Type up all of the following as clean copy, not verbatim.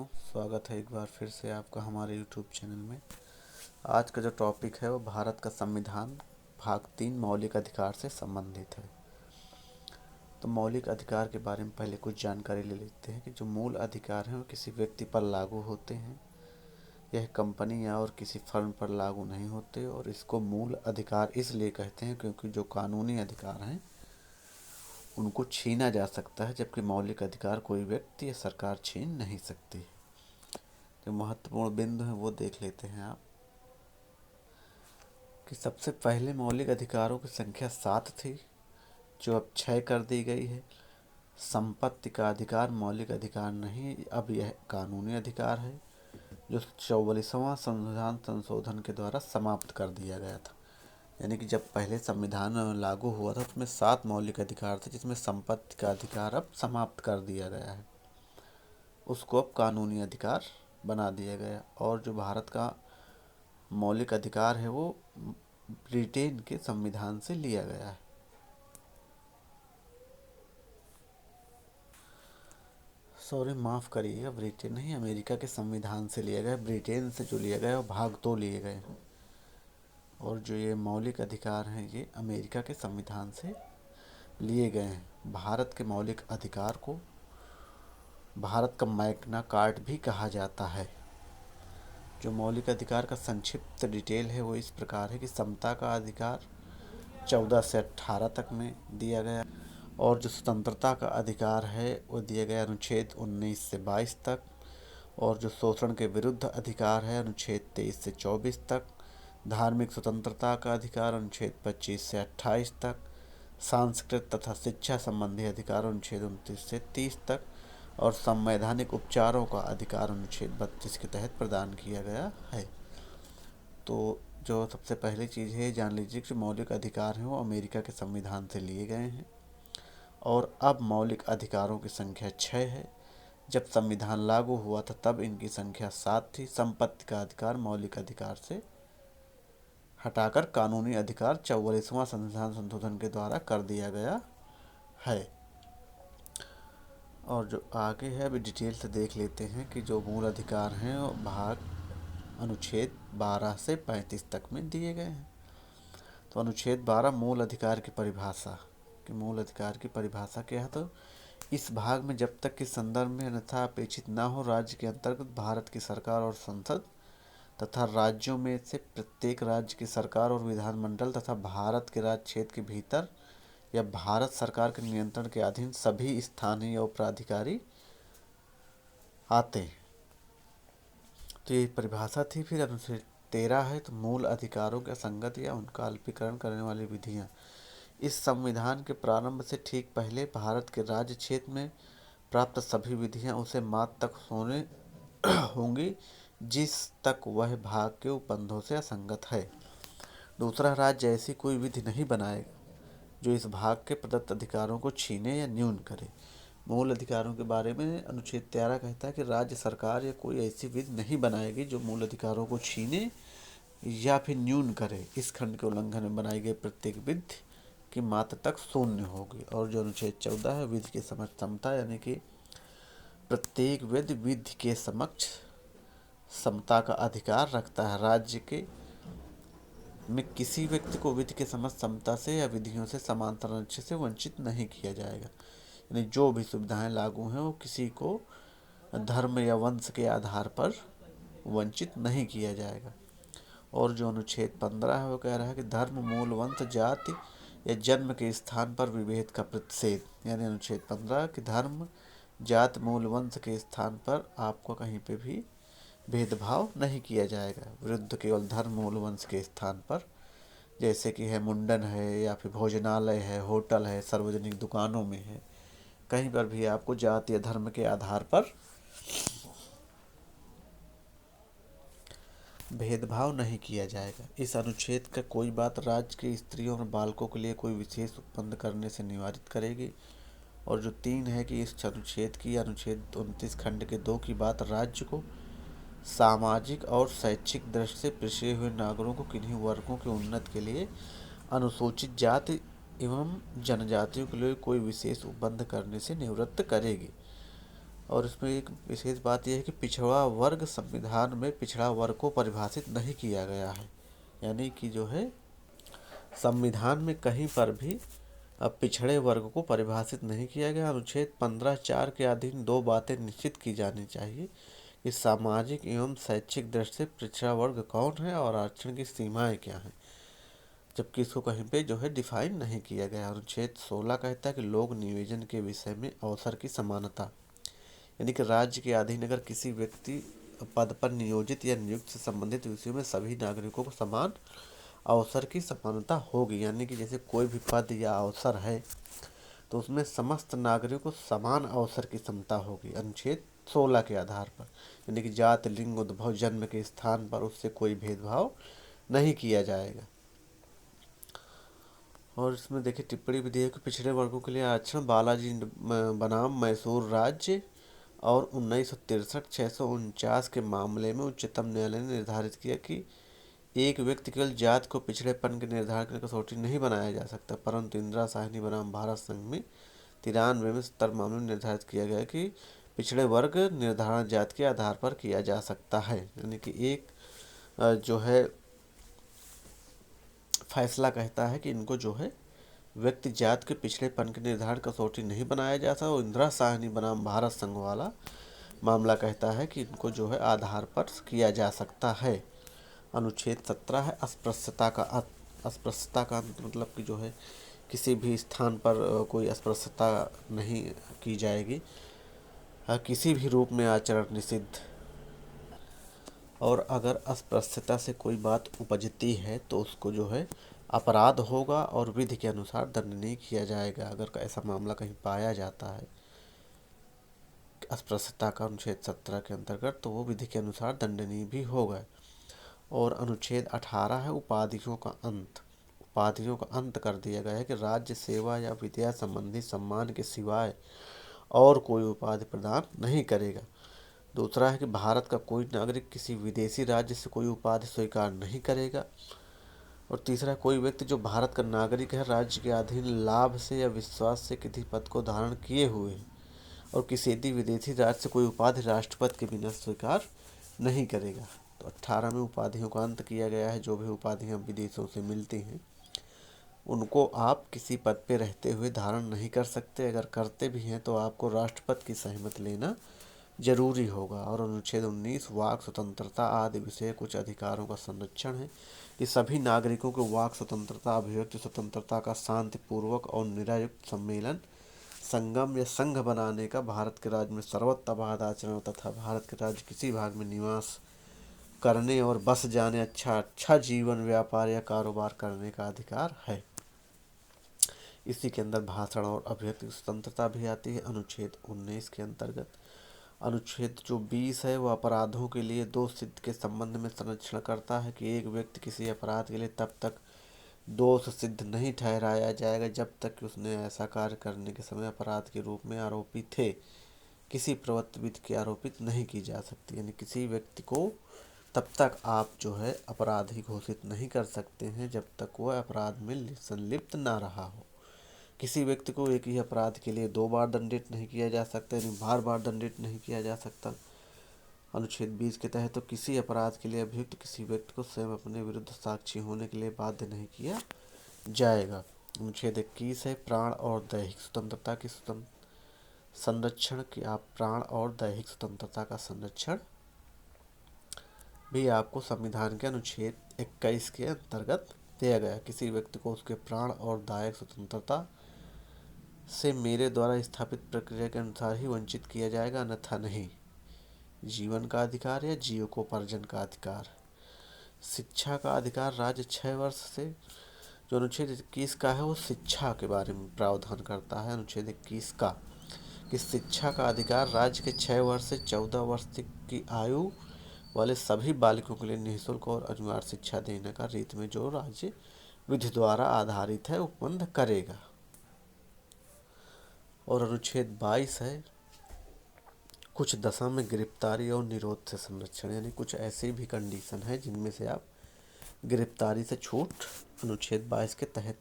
दोस्तों, स्वागत है एक बार फिर से आपका हमारे यूट्यूब चैनल में। आज का जो टॉपिक है वो भारत का संविधान भाग 3 मौलिक अधिकार से संबंधित है। तो मौलिक अधिकार के बारे में पहले कुछ जानकारी ले लेते हैं कि जो मूल अधिकार हैं वो किसी व्यक्ति पर लागू होते हैं। यह कंपनी या और किसी फर्म पर लागू नहीं होते और इसको मूल अधिकार इसलिए कहते हैं क्योंकि जो कानूनी अधिकार हैं उनको छीना जा सकता है, जबकि मौलिक अधिकार कोई व्यक्ति या सरकार छीन नहीं सकती। जो महत्वपूर्ण बिंदु हैं वो देख लेते हैं आप कि सबसे पहले मौलिक अधिकारों की संख्या 7 थी, जो अब 6 कर दी गई है। संपत्ति का अधिकार मौलिक अधिकार नहीं, अब यह कानूनी अधिकार है, जो 44वां संविधान संशोधन के द्वारा समाप्त कर दिया गया था। यानी कि जब पहले संविधान लागू हुआ था उसमें 7 मौलिक अधिकार थे, जिसमें संपत्ति का अधिकार अब समाप्त कर दिया गया है, उसको अब कानूनी अधिकार बना दिया गया। और जो भारत का मौलिक अधिकार है वो ब्रिटेन के संविधान से लिया गया है। सॉरी, माफ़ करिएगा, ब्रिटेन नहीं, अमेरिका के संविधान से लिया गया। ब्रिटेन से जो लिया गया वो भाग 2 लिए गए हैं, और जो ये मौलिक अधिकार हैं ये अमेरिका के संविधान से लिए गए हैं। भारत के मौलिक अधिकार को भारत का मैग्ना कार्टा भी कहा जाता है। जो मौलिक अधिकार का संक्षिप्त डिटेल है वो इस प्रकार है कि समता का अधिकार 14 से 18 तक में दिया गया, और जो स्वतंत्रता का अधिकार है वो दिया गया अनुच्छेद 19 से 22 तक, और जो शोषण के विरुद्ध अधिकार है अनुच्छेद 23 से 24 तक, धार्मिक स्वतंत्रता का अधिकार अनुच्छेद 25 से 28 तक, सांस्कृतिक तथा शिक्षा संबंधी अधिकार अनुच्छेद 29 से 30 तक, और संवैधानिक उपचारों का अधिकार अनुच्छेद 32 के तहत प्रदान किया गया है। तो जो सबसे पहली चीज़ है, जान लीजिए कि मौलिक अधिकार हैं वो अमेरिका के संविधान से लिए गए हैं, और अब मौलिक अधिकारों की संख्या 6 है। जब संविधान लागू हुआ था तब इनकी संख्या 7 थी। संपत्ति का अधिकार मौलिक अधिकार से हटाकर कानूनी अधिकार 44वां संविधान संशोधन के द्वारा कर दिया गया है। और जो आगे है अभी डिटेल से देख लेते हैं कि जो मूल अधिकार हैं वो भाग अनुच्छेद 12 से 35 तक में दिए गए हैं। तो अनुच्छेद 12 मूल अधिकार की परिभाषा, कि मूल अधिकार की परिभाषा क्या है। तो इस भाग में जब तक कि संदर्भ में अन्यथा अपेक्षित न हो, राज्य के अंतर्गत भारत की सरकार और संसद तथा राज्यों में से प्रत्येक राज्य की सरकार और विधानमंडल तथा भारत के राज्य क्षेत्र के भीतर या भारत सरकार के नियंत्रण के अधीन सभी स्थानीय और प्राधिकारी आते हैं। तो ये परिभाषा थी। फिर अनुच्छेद 13 है, तो मूल अधिकारों के असंगत या उनका अल्पीकरण करने वाली विधियाँ। इस संविधान के प्रारंभ से ठीक पहले भारत के राज्य क्षेत्र में प्राप्त सभी विधियाँ उसे मात्र तक होंगी जिस तक वह भाग के उपबंधों से असंगत है। दूसरा राज्य ऐसी कोई विधि नहीं बनाएगा जो इस भाग के प्रदत्त अधिकारों को छीने या न्यून करे। मूल अधिकारों के बारे में अनुच्छेद 13 कहता है कि राज्य सरकार या कोई ऐसी विधि नहीं बनाएगी जो मूल अधिकारों को छीने या फिर न्यून करे। इस खंड के उल्लंघन में बनाई गई प्रत्येक विधि की मात्रा तक शून्य होगी। और जो अनुच्छेद 14 है, विधि के समक्ष समता, यानी कि प्रत्येक विधि के समक्ष समता का अधिकार रखता है। राज्य के में किसी व्यक्ति को विधि के समक्ष समता से या विधियों से समांतर अनुच्छेद से वंचित नहीं किया जाएगा। यानी जो भी सुविधाएं लागू हैं वो किसी को धर्म या वंश के आधार पर वंचित नहीं किया जाएगा। और जो अनुच्छेद 15 है वो कह रहा है कि धर्म, मूल, वंश, जाति या जन्म के स्थान पर विभेद का प्रतिषेध। यानी अनुच्छेद 15 कि धर्म, जाति, मूल, वंश के स्थान पर आपको कहीं पे भी भेदभाव नहीं किया जाएगा। विरुद्ध केवल धर्म, मूल, वंश के स्थान पर, जैसे कि है मुंडन है या फिर भोजनालय है, होटल है, सार्वजनिक दुकानों में है, कहीं पर भी आपको जाति या धर्म के आधार पर भेदभाव नहीं किया जाएगा। इस अनुच्छेद का कोई बात राज्य के स्त्रियों और बालकों के लिए कोई विशेष उपबंध करने से निवारित करेगी। और जो 3 है कि इस अनुच्छेद की अनुच्छेद 29 खंड के 2 की बात राज्य को सामाजिक और शैक्षिक दृष्टि से पिछड़े हुए नागरिकों को किन्हीं वर्गों के उन्नति के लिए अनुसूचित जाति एवं जनजातियों के लिए कोई विशेष उपबंध करने से निवृत्त करेगी। और इसमें एक विशेष बात यह है कि पिछड़ा वर्ग संविधान में पिछड़ा वर्ग को परिभाषित नहीं किया गया है। यानी कि जो है संविधान में कहीं पर भी अब पिछड़े वर्ग को परिभाषित नहीं किया गया। अनुच्छेद 15(4) के अधीन दो बातें निश्चित की जानी चाहिए कि सामाजिक एवं शैक्षिक दृष्टि से पिछड़ा वर्ग कौन है और आरक्षण की सीमाएं क्या हैं, जबकि इसको कहीं पे जो है डिफाइन नहीं किया गया। अनुच्छेद 16 कहता है कि लोक नियोजन के विषय में अवसर की समानता, यानी कि राज्य के अधीन अगर किसी व्यक्ति पद पर नियोजित या नियुक्त से संबंधित विषयों में सभी नागरिकों को समान अवसर की समानता होगी। यानी कि जैसे कोई भी पद या अवसर है तो उसमें समस्त नागरिकों को समान अवसर की समता होगी अनुच्छेद 16 के आधार पर। यानी कि जाति, लिंग, उद्भव, जन्म के स्थान पर उससे कोई भेदभाव नहीं किया जाएगा। और इसमें देखिए टिप्पणी भी दी है कि पिछड़े वर्गों के लिए आरक्षण बालाजी बनाम मैसूर राज्य और 1963-649 के मामले में उच्चतम न्यायालय ने निर्धारित किया कि एक व्यक्ति केवल जात को पिछड़ेपन के निर्धारण की कसौटी नहीं बनाया जा सकता, परंतु इंदिरा साहनी बनाम भारत संघ में 93 में 70 मामले में निर्धारित किया गया कि पिछड़े वर्ग निर्धारण जात के आधार पर किया जा सकता है। यानी कि एक जो है फैसला कहता है कि इनको जो है व्यक्ति जात के पिछड़ेपन के निर्धारण कसौटी नहीं बनाया जा सकता, और इंदिरा साहनी बनाम भारत संघ वाला मामला कहता है कि इनको जो है आधार पर किया जा सकता है। अनुच्छेद 17 है अस्पृश्यता का अंत। अस्पृश्यता का अंत मतलब कि जो है किसी भी स्थान पर कोई अस्पृश्यता नहीं की जाएगी, किसी भी रूप में आचरण निषिद्ध। और अगर अस्पृश्यता से कोई बात उपजती है तो उसको जो है अपराध होगा और विधि के अनुसार दंडनीय किया जाएगा। अगर ऐसा मामला कहीं पाया जाता है अस्पृश्यता का अनुच्छेद 17 के अंतर्गत तो वो विधि के अनुसार दंडनीय भी होगा। और अनुच्छेद 18 है उपाधियों का अंत। उपाधियों का अंत कर दिया गया है कि राज्य सेवा या विद्या संबंधी सम्मान के सिवाय और कोई उपाधि प्रदान नहीं करेगा। दूसरा है कि भारत का कोई नागरिक किसी विदेशी राज्य से कोई उपाधि स्वीकार नहीं करेगा। और तीसरा, कोई व्यक्ति जो भारत का नागरिक है राज्य के अधीन लाभ से या विश्वास से किसी पद को धारण किए हुए है और किसी यदि विदेशी राज्य से कोई उपाधि राष्ट्रपति के बिना स्वीकार नहीं करेगा। तो 18 में उपाधियों का अंत किया गया है। जो भी उपाधियां विदेशों से मिलती हैं उनको आप किसी पद पे रहते हुए धारण नहीं कर सकते। अगर करते भी हैं तो आपको राष्ट्रपति की सहमति लेना जरूरी होगा। और अनुच्छेद 19 वाक स्वतंत्रता आदि विषय कुछ अधिकारों का संरक्षण है कि सभी नागरिकों को वाक स्वतंत्रता, अभिव्यक्ति स्वतंत्रता का शांतिपूर्वक और निरायुक्त सम्मेलन, संगम या संघ बनाने का, भारत के राज्य में सर्वत्र अबाध आचरण तथा भारत के राज्य किसी भाग में निवास करने और बस जाने, अच्छा जीवन, व्यापार या कारोबार करने का अधिकार है। इसी के अंदर भाषण और अभिव्यक्ति स्वतंत्रता भी आती है अनुच्छेद 19 के अंतर्गत। अनुच्छेद जो 20 है वह अपराधों के लिए दोष सिद्ध के संबंध में संरक्षण करता है कि एक व्यक्ति किसी अपराध के लिए तब तक दोष सिद्ध नहीं ठहराया जाएगा जब तक कि उसने ऐसा कार्य करने के समय अपराध के रूप में आरोपी थे, किसी प्रवृत्ति विधि की आरोपित नहीं की जा सकती। यानी किसी व्यक्ति को तब तक आप जो है अपराधी घोषित नहीं कर सकते हैं जब तक वह अपराध में संलिप्त ना रहा हो। किसी व्यक्ति को एक ही अपराध के लिए 2 बार दंडित नहीं किया जा सकता, यानी बार बार दंडित नहीं किया जा सकता। अनुच्छेद 20 के तहत तो किसी अपराध के लिए अभियुक्त किसी व्यक्ति को स्वयं अपने विरुद्ध साक्षी होने के लिए बाध्य नहीं किया जाएगा। अनुच्छेद 21 है प्राण और दैहिक स्वतंत्रता की संरक्षण की आप प्राण और दैहिक स्वतंत्रता का संरक्षण भी आपको संविधान के अनुच्छेद 21 के अंतर्गत दिया गया। किसी व्यक्ति को उसके प्राण और दैहिक स्वतंत्रता से मेरे द्वारा स्थापित प्रक्रिया के अनुसार ही वंचित किया जाएगा, अन्यथा नहीं। जीवन का अधिकार या जीविकोपार्जन का अधिकार। शिक्षा का अधिकार राज्य 6 वर्ष से जो अनुच्छेद 21 का है वो शिक्षा के बारे में प्रावधान करता है। अनुच्छेद 21 का कि शिक्षा का अधिकार राज्य के 6 वर्ष से 14 वर्ष तक की आयु वाले सभी बालकों के लिए निःशुल्क और अनिवार्य शिक्षा देने का रीत में जो राज्य विधि द्वारा आधारित है उपबंध करेगा। और अनुच्छेद 22 है कुछ दशा में गिरफ्तारी और निरोध से संरक्षण, यानी कुछ ऐसी भी कंडीशन है जिनमें से आप गिरफ्तारी से छूट अनुच्छेद 22 के तहत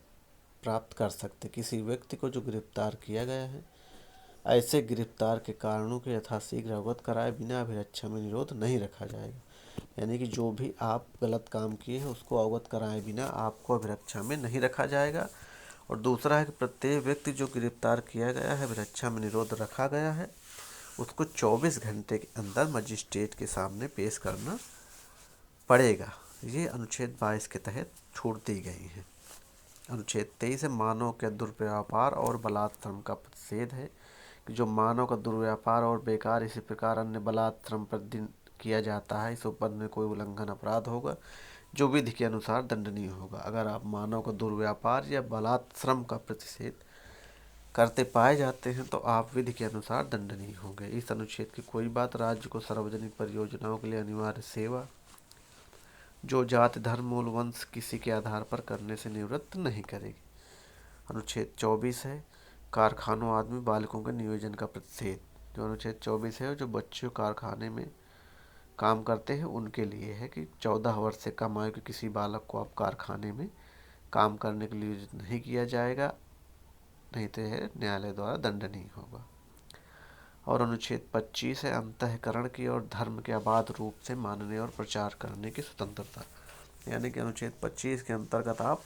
प्राप्त कर सकते। किसी व्यक्ति को जो गिरफ्तार किया गया है ऐसे गिरफ्तार के कारणों के यथाशीघ्र अवगत कराए बिना अभिरक्षा में निरोध नहीं रखा जाएगा। यानी कि जो भी आप गलत काम किए हैं उसको अवगत कराए बिना आपको अभिरक्षा में नहीं रखा जाएगा। और दूसरा है कि प्रत्येक व्यक्ति जो गिरफ्तार किया गया है, अभिरक्षा में निरोध रखा गया है, उसको 24 घंटे के अंदर मजिस्ट्रेट के सामने पेश करना पड़ेगा। ये अनुच्छेद 22 के तहत छूट दी गई है। अनुच्छेद 23 है मानव के दुर्व्यापार और बलात्श्रम का प्रतिषेध है कि जो मानव का दुर्व्यापार और बेकार इसी प्रकार अन्य बलात्श्रम प्रतिदिन किया जाता है, इस उपबंध में कोई उल्लंघन अपराध होगा जो विधि के अनुसार दंडनीय होगा। अगर आप मानव का दुर्व्यापार या बलात्श्रम का प्रतिषेध करते पाए जाते हैं तो आप विधि के अनुसार दंडनीय होंगे। इस अनुच्छेद की कोई बात राज्य को सार्वजनिक परियोजनाओं के लिए अनिवार्य सेवा जो जाति धर्म मूल वंश किसी के आधार पर करने से निवृत्त नहीं करेगी। अनुच्छेद 24 है कारखानों आदमी बालकों के नियोजन का प्रतिषेध। जो अनुच्छेद 24 है जो बच्चों कारखाने में काम करते हैं उनके लिए है कि 14 वर्ष से कम आयु के किसी बालक को आप कारखाने में काम करने के लिए नहीं किया जाएगा, नहीं तो यह न्यायालय द्वारा दंडनीय होगा। और अनुच्छेद 25 है अंतःकरण की और धर्म के अबाध रूप से मानने और प्रचार करने की स्वतंत्रता। यानी कि अनुच्छेद 25 के अंतर्गत आप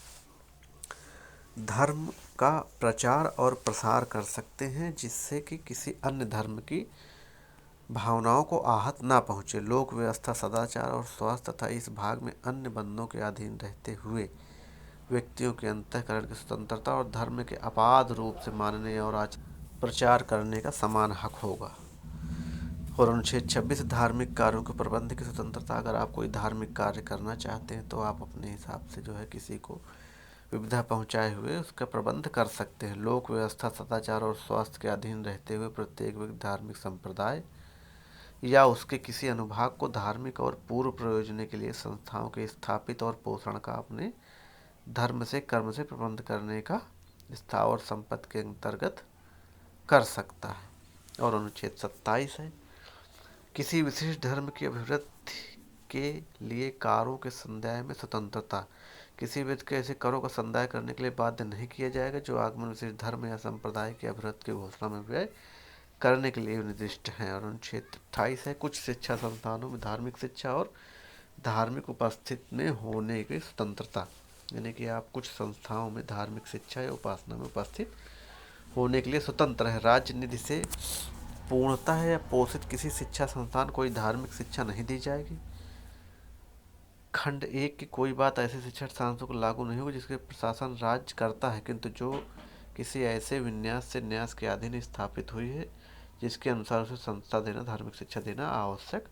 धर्म का प्रचार और प्रसार कर सकते हैं जिससे कि किसी अन्य धर्म की भावनाओं को आहत ना पहुँचे। लोक व्यवस्था सदाचार और स्वास्थ्य तथा इस भाग में अन्य बंधों के अधीन रहते हुए व्यक्तियों के अंतःकरण की स्वतंत्रता और धर्म के अबाध रूप से मानने और प्रचार करने का समान हक होगा। और अनुच्छेद 26 धार्मिक कार्यों के प्रबंध की स्वतंत्रता। अगर आप कोई धार्मिक कार्य करना चाहते हैं तो आप अपने हिसाब से जो है किसी को विविधा पहुंचाए हुए उसका प्रबंध कर सकते हैं। लोक व्यवस्था सदाचार और स्वास्थ्य के अधीन रहते हुए प्रत्येक व्यक्ति धार्मिक संप्रदाय या उसके किसी अनुभाग को धार्मिक और पूर्व प्रयोजन के लिए संस्थाओं के स्थापित और पोषण का अपने धर्म से कर्म से प्रबंध करने का स्थावर संपत्ति के अंतर्गत कर सकता है। और अनुच्छेद 27 है किसी विशेष धर्म की अभिवृद्धि के लिए कारों के संदाय में स्वतंत्रता। किसी व्यक्ति के ऐसे करों का संदाय करने के लिए बाध्य नहीं किया जाएगा जो आगमन विशेष धर्म या संप्रदाय की अभिवृद्धि की घोषणा में व्यय करने के लिए निर्दिष्ट हैं। और अनुच्छेद 28 है कुछ शिक्षा संस्थानों में धार्मिक शिक्षा और धार्मिक उपस्थिति में होने की स्वतंत्रता। यानी कि आप कुछ संस्थाओं में धार्मिक शिक्षा या उपासना में उपस्थित होने के लिए स्वतंत्र है। राज्य निधि से पूर्णतः या पोषित किसी शिक्षा संस्थान कोई धार्मिक शिक्षा नहीं दी जाएगी। खंड 1 की कोई बात ऐसे शिक्षा संस्थानों को लागू नहीं होगी जिसके प्रशासन राज्य करता है किंतु जो किसी ऐसे विन्यास से न्यास के अधीन स्थापित हुई है जिसके अनुसार उसे संस्था देना धार्मिक शिक्षा देना आवश्यक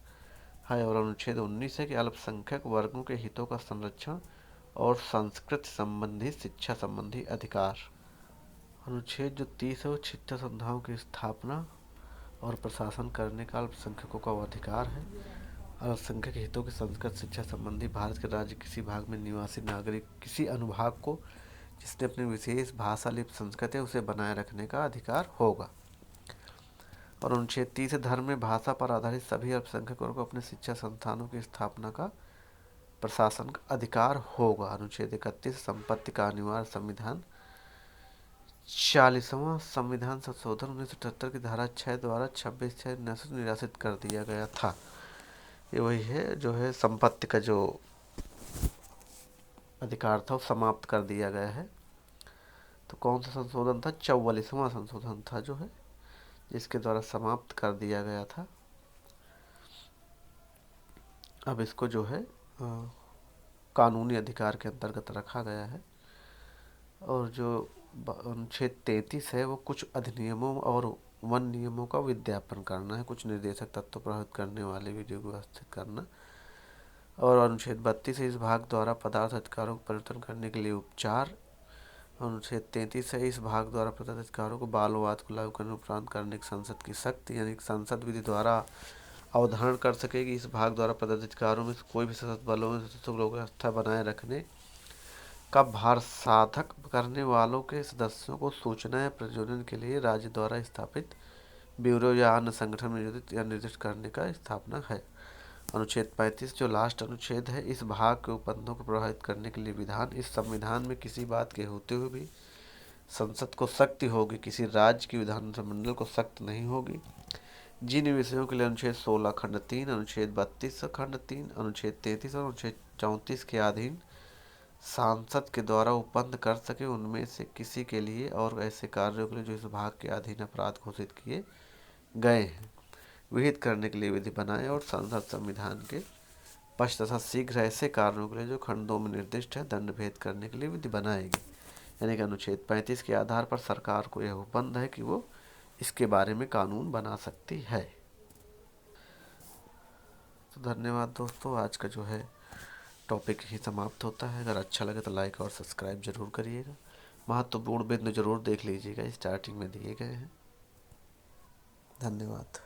है। और अनुच्छेद 19 है कि अल्पसंख्यक वर्गों के हितों का संरक्षण और संस्कृति संबंधी शिक्षा संबंधी अधिकार। अनुच्छेद जो 30 है वो शिक्षा संस्थाओं की स्थापना और प्रशासन करने का अल्पसंख्यकों का अधिकार है। अल्पसंख्यक हितों की संस्कृत शिक्षा संबंधी भारत के राज्य किसी भाग में निवासी नागरिक किसी अनुभाग को जिसने अपनी विशेष भाषा लिपि संस्कृत है उसे बनाए रखने का अधिकार होगा। और अनुच्छेद 30 धर्म में भाषा पर आधारित सभी अल्पसंख्यकों को अपने शिक्षा संस्थानों की स्थापना का प्रशासन का अधिकार होगा। अनुच्छेद 31 संपत्ति का अनिवार्य संविधान 40वां संविधान संशोधन 1978 की धारा 6 द्वारा 26/6/19 निराशित कर दिया गया था। ये वही है जो है संपत्ति का जो अधिकार था वो समाप्त कर दिया गया है। तो कौन सा संशोधन था? 44वां संशोधन था जो है जिसके द्वारा समाप्त कर दिया गया था। अब इसको जो है कानूनी अधिकार के अंतर्गत रखा गया है। और जो अनुच्छेद 33 है वो कुछ अधिनियमों और वन नियमों का विज्ञापन करना है, कुछ निर्देशक तत्व प्रभावित करने वाले विधियों को व्यवस्थित करना। और अनुच्छेद 32 है इस भाग द्वारा पदार्थ अधिकारों को परिवर्तन करने के लिए उपचार। अनुच्छेद 33 है इस भाग द्वारा प्रदत्त अधिकारों को बालवाद को लागू करने उपरांत करने की संसद की शक्ति, यानी कि संसद विधि द्वारा अवधारण कर सकेगी। इस भाग द्वारा प्रदत्त अधिकारों में कोई भी सशस्त्र बलों में व्यवस्था बनाए रखने का भार साधक करने वालों के सदस्यों को सूचना या प्रयोजन के लिए राज्य द्वारा स्थापित ब्यूरो या अन्य संगठन में नियोजित या निर्दिष्ट करने का स्थापना है। अनुच्छेद 35 जो लास्ट अनुच्छेद है इस भाग के उपबंधों को प्रभावित करने के लिए विधान। इस संविधान में किसी बात के होते हुए भी संसद को शक्ति होगी, किसी राज्य की विधानमंडल को शक्ति नहीं होगी। जिन विषयों के लिए अनुच्छेद 16 खंड 3, अनुच्छेद 32 खंड 3, अनुच्छेद 33 और अनुच्छेद 34 के अधीन सांसद के द्वारा उपबंध कर सके, उनमें से किसी के लिए और ऐसे कार्यों के लिए जो इस भाग के अधीन अपराध घोषित किए गए हैं, विहित करने के लिए विधि बनाए और संसद संविधान के पश्च तथा शीघ्र ऐसे कारणों के लिए जो खंड 2 में निर्दिष्ट है दंड भेद करने के लिए विधि बनाएगी। यानी कि अनुच्छेद 35 के आधार पर सरकार को यह उपबंध है कि वो इसके बारे में कानून बना सकती है। तो धन्यवाद दोस्तों, आज का जो है टॉपिक ही समाप्त होता है। अगर अच्छा लगे तो लाइक और सब्सक्राइब जरूर करिएगा। महत्वपूर्ण बिंदु जरूर देख लीजिएगा, स्टार्टिंग में दिए गए हैं। धन्यवाद।